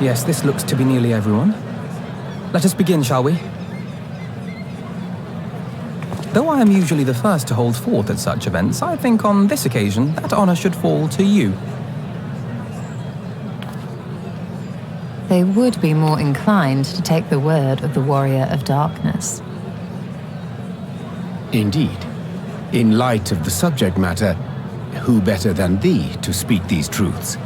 Yes, this looks to be nearly everyone. Let us begin, shall we? Though I am usually the first to hold forth at such events, I think on this occasion that honor should fall to you. They would be more inclined to take the word of the Warrior of Darkness. Indeed. In light of the subject matter, who better than thee to speak these truths?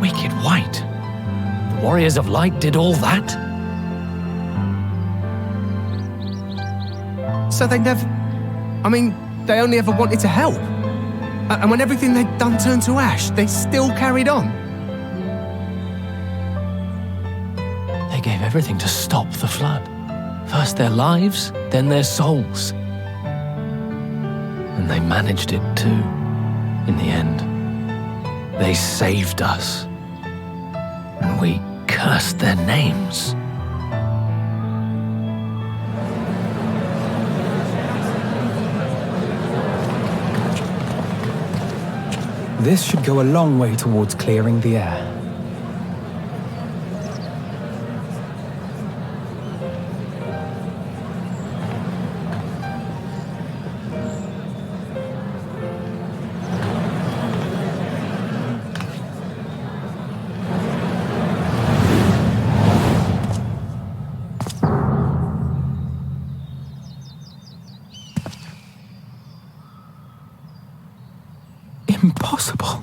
Wicked White? The Warriors of Light did all that? So they never... I mean, they only ever wanted to help. And when everything they'd done turned to ash, they still carried on. They gave everything to stop the flood. First their lives, then their souls. And they managed it too, in the end. They saved us. And we cursed their names. This should go a long way towards clearing the air. Impossible.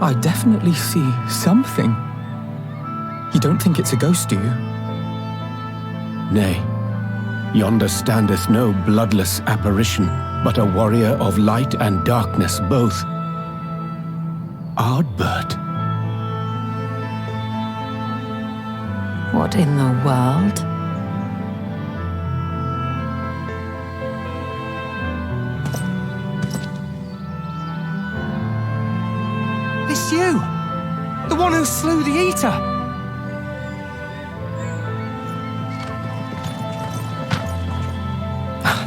I definitely see something. You don't think it's a ghost, do you? Nay, yonder standeth no bloodless apparition, but a warrior of light and darkness both. Ardbert. What in the world? It's you! The one who slew the Eater!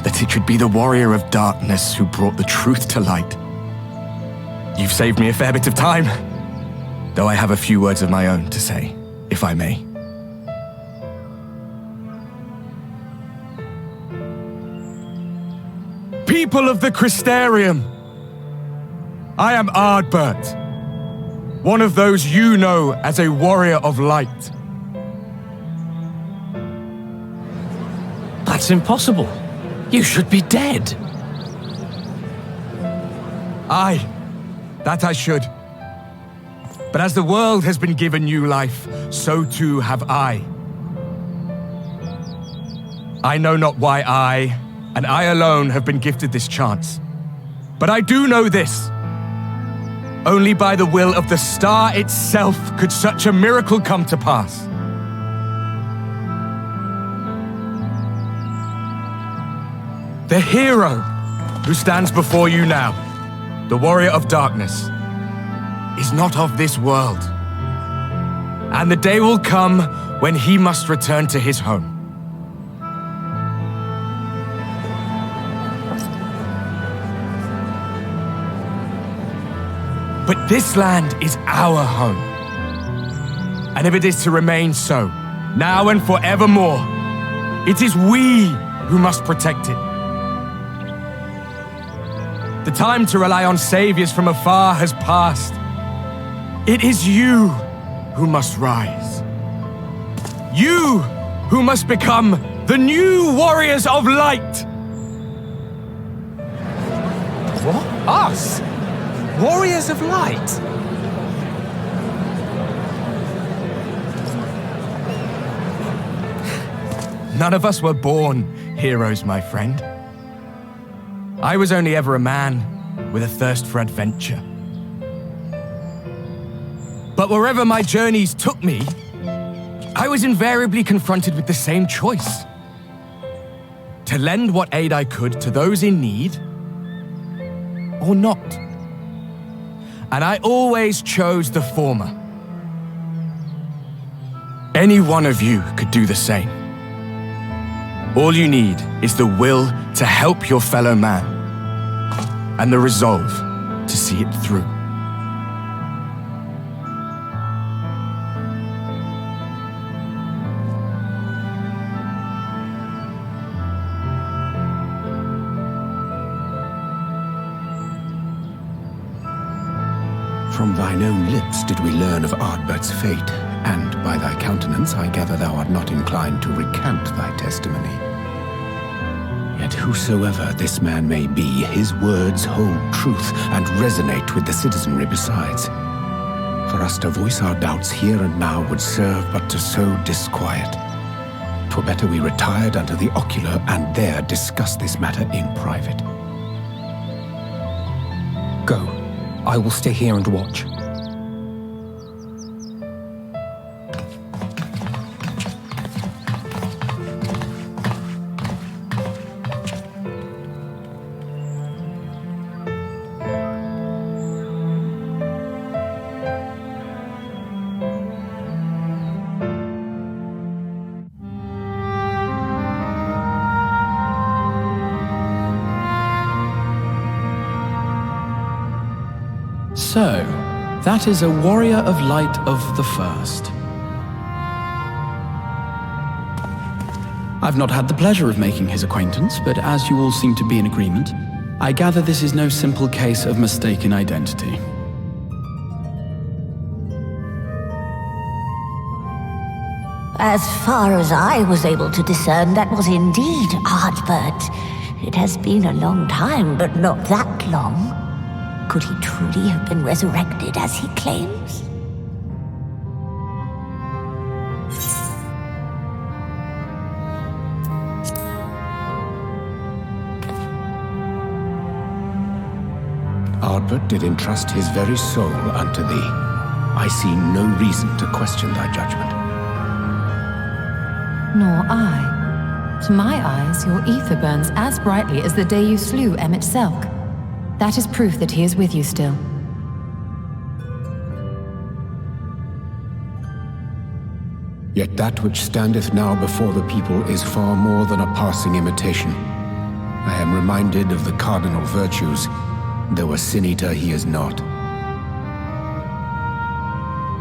That it should be the Warrior of Darkness who brought the truth to light. You've saved me a fair bit of time, though I have a few words of my own to say, if I may. People of the Crystarium, I am Ardbert, one of those you know as a warrior of light. That's impossible. You should be dead. Aye, that I should. But as the world has been given new life, so too have I. I know not why I, and I alone, have been gifted this chance. But I do know this. Only by the will of the star itself could such a miracle come to pass. The hero who stands before you now, the Warrior of Darkness, is not of this world. And the day will come when he must return to his home. But this land is our home. And if it is to remain so, now and forevermore, it is we who must protect it. The time to rely on saviors from afar has passed. It is you who must rise. You who must become the new warriors of light. What? Us? Warriors of Light? None of us were born heroes, my friend. I was only ever a man with a thirst for adventure. But wherever my journeys took me, I was invariably confronted with the same choice. To lend what aid I could to those in need, or not. And I always chose the former. Any one of you could do the same. All you need is the will to help your fellow man, and the resolve to see it through. From thine own lips did we learn of Ardbert's fate, and by thy countenance I gather thou art not inclined to recant thy testimony. Yet whosoever this man may be, his words hold truth and resonate with the citizenry besides. For us to voice our doubts here and now would serve but to sow disquiet. 'Twere better we retired unto the ocular and there discuss this matter in private. Go. I will stay here and watch. So, that is a warrior of light of the first. I've not had the pleasure of making his acquaintance, but as you all seem to be in agreement, I gather this is no simple case of mistaken identity. As far as I was able to discern, that was indeed Ardbert. It has been a long time, but not that long. Could he truly have been resurrected as he claims? Ardbert did entrust his very soul unto thee. I see no reason to question thy judgment. Nor I. To my eyes, your ether burns as brightly as the day you slew Emmett Selk. That is proof that he is with you still. Yet that which standeth now before the people is far more than a passing imitation. I am reminded of the cardinal virtues, though a sin-eater he is not.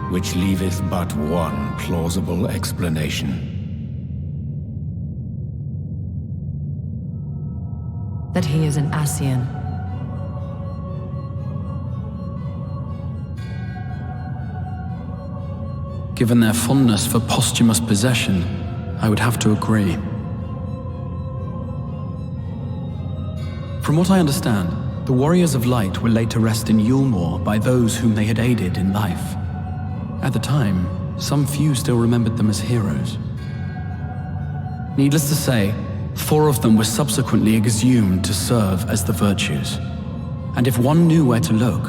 Which leaveth but one plausible explanation. That he is an Ascian. Given their fondness for posthumous possession, I would have to agree. From what I understand, the Warriors of Light were laid to rest in Yulmore by those whom they had aided in life. At the time, some few still remembered them as heroes. Needless to say, 4 of them were subsequently exhumed to serve as the virtues. And if one knew where to look,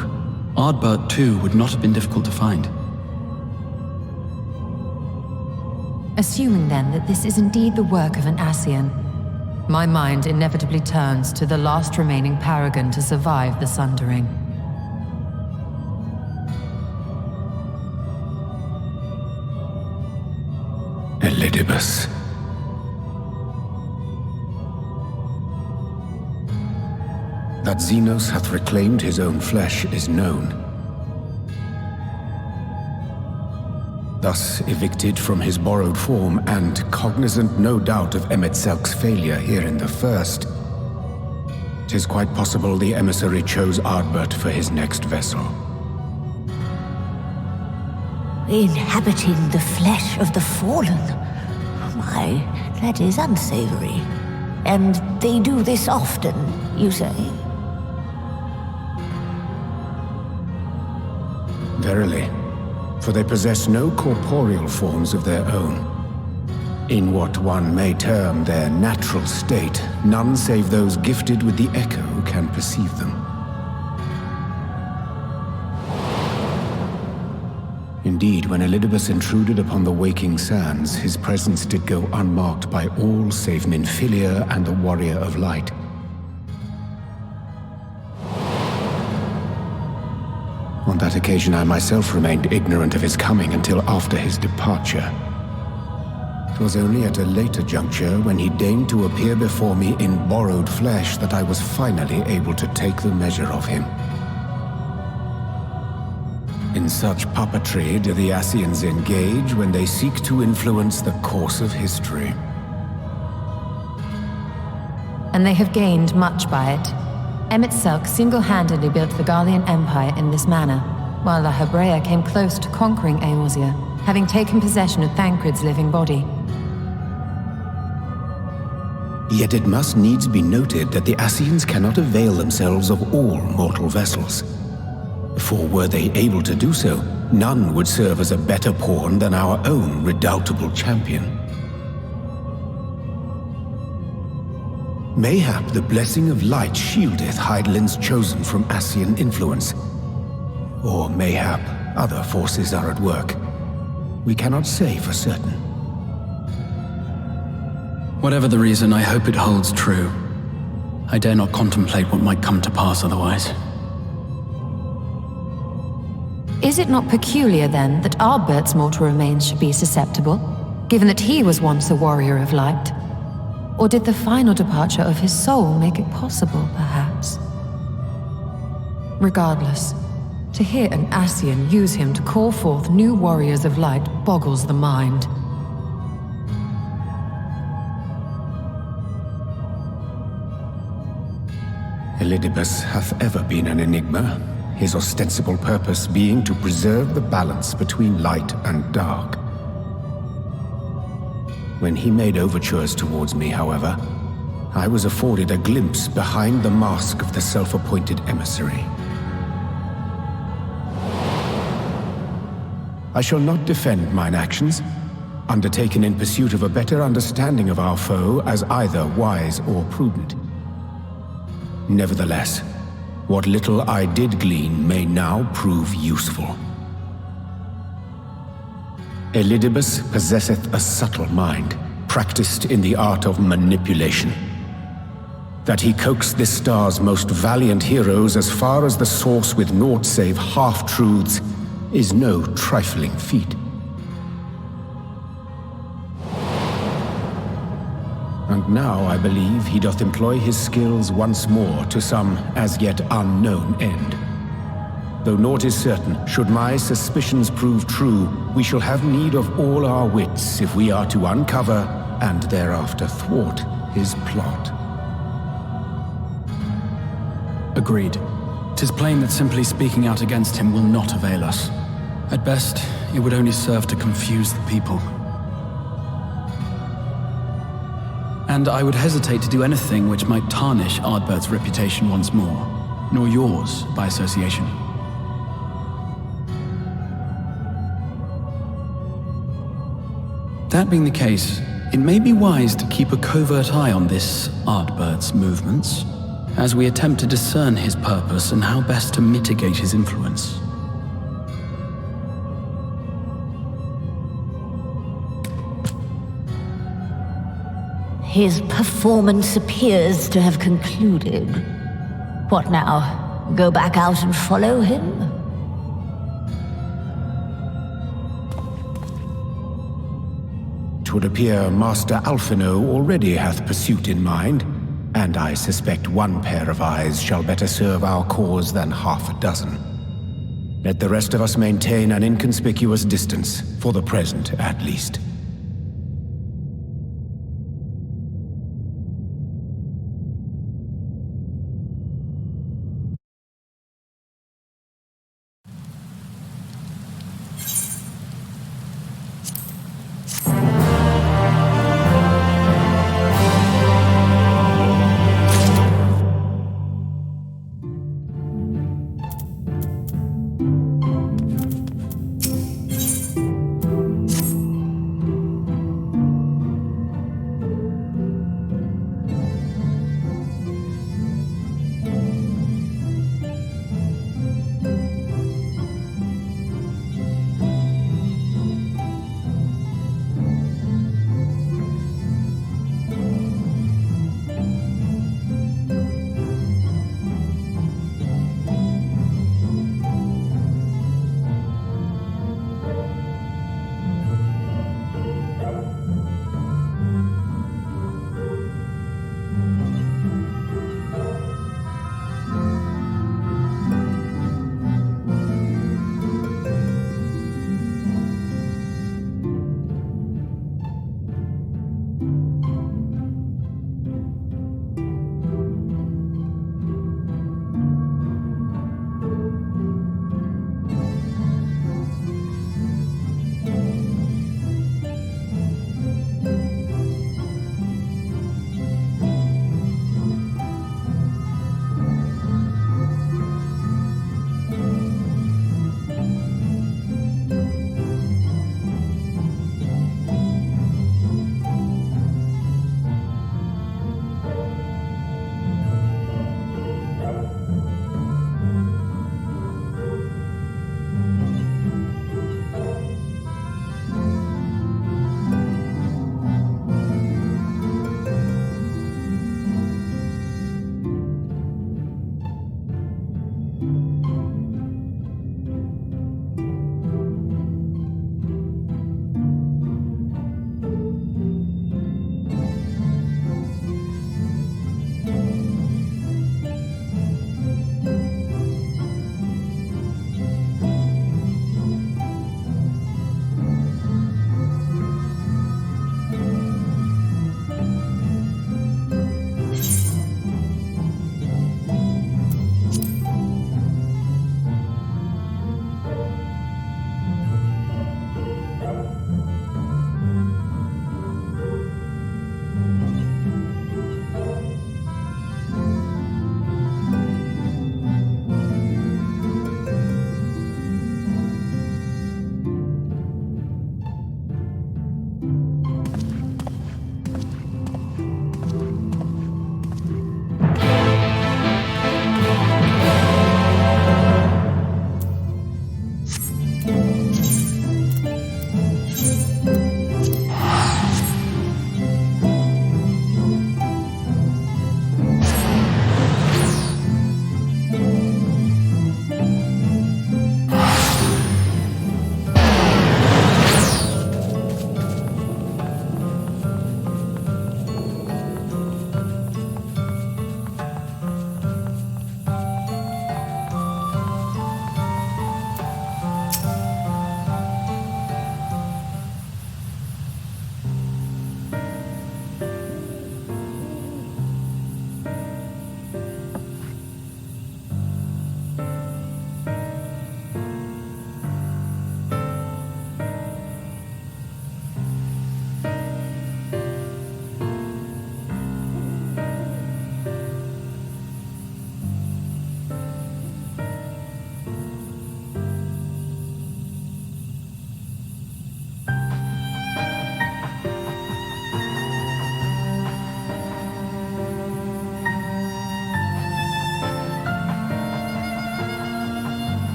Ardbert too would not have been difficult to find. Assuming then that this is indeed the work of an Ascian, my mind inevitably turns to the last remaining paragon to survive the Sundering. Elidibus. That Xenos hath reclaimed his own flesh is known. The thus evicted from his borrowed form, and cognizant no doubt of Emet-Selk's failure here in the First, 'tis quite possible the emissary chose Ardbert for his next vessel. Inhabiting the flesh of the fallen? My, that is unsavory. And they do this often, you say? Verily, for they possess no corporeal forms of their own. In what one may term their natural state, none save those gifted with the echo can perceive them. Indeed, when Elidibus intruded upon the waking sands, his presence did go unmarked by all save Minfilia and the Warrior of Light. On that occasion, I myself remained ignorant of his coming until after his departure. It was only at a later juncture, when he deigned to appear before me in borrowed flesh, that I was finally able to take the measure of him. In such puppetry do the Ascians engage when they seek to influence the course of history. And they have gained much by it. Emet-Selk single-handedly built the Garlean Empire in this manner, while La Hebrea came close to conquering Eorzea, having taken possession of Thancred's living body. Yet it must needs be noted that the Ascians cannot avail themselves of all mortal vessels. For were they able to do so, none would serve as a better pawn than our own redoubtable champion. Mayhap the blessing of light shieldeth Hydaelyn's chosen from Ascian influence. Or mayhap other forces are at work. We cannot say for certain. Whatever the reason, I hope it holds true. I dare not contemplate what might come to pass otherwise. Is it not peculiar, then, that Ardbert's mortal remains should be susceptible, given that he was once a warrior of light? Or did the final departure of his soul make it possible, perhaps? Regardless, to hear an Ascian use him to call forth new warriors of light boggles the mind. Elidibus hath ever been an enigma, his ostensible purpose being to preserve the balance between light and dark. When he made overtures towards me, however, I was afforded a glimpse behind the mask of the self-appointed emissary. I shall not defend mine actions, undertaken in pursuit of a better understanding of our foe, as either wise or prudent. Nevertheless, what little I did glean may now prove useful. Elidibus possesseth a subtle mind, practiced in the art of manipulation. That he coaxed this star's most valiant heroes as far as the source with naught save half-truths is no trifling feat. And now I believe he doth employ his skills once more to some as yet unknown end. Though naught is certain, should my suspicions prove true, we shall have need of all our wits if we are to uncover and thereafter thwart his plot. Agreed. 'Tis plain that simply speaking out against him will not avail us. At best, it would only serve to confuse the people. And I would hesitate to do anything which might tarnish Ardbert's reputation once more, nor yours by association. That being the case, it may be wise to keep a covert eye on this Ardbert's movements, as we attempt to discern his purpose and how best to mitigate his influence. His performance appears to have concluded. What now? Go back out and follow him? Twould appear Master Alphino already hath pursuit in mind, and I suspect one pair of eyes shall better serve our cause than half a dozen. Let the rest of us maintain an inconspicuous distance, for the present at least.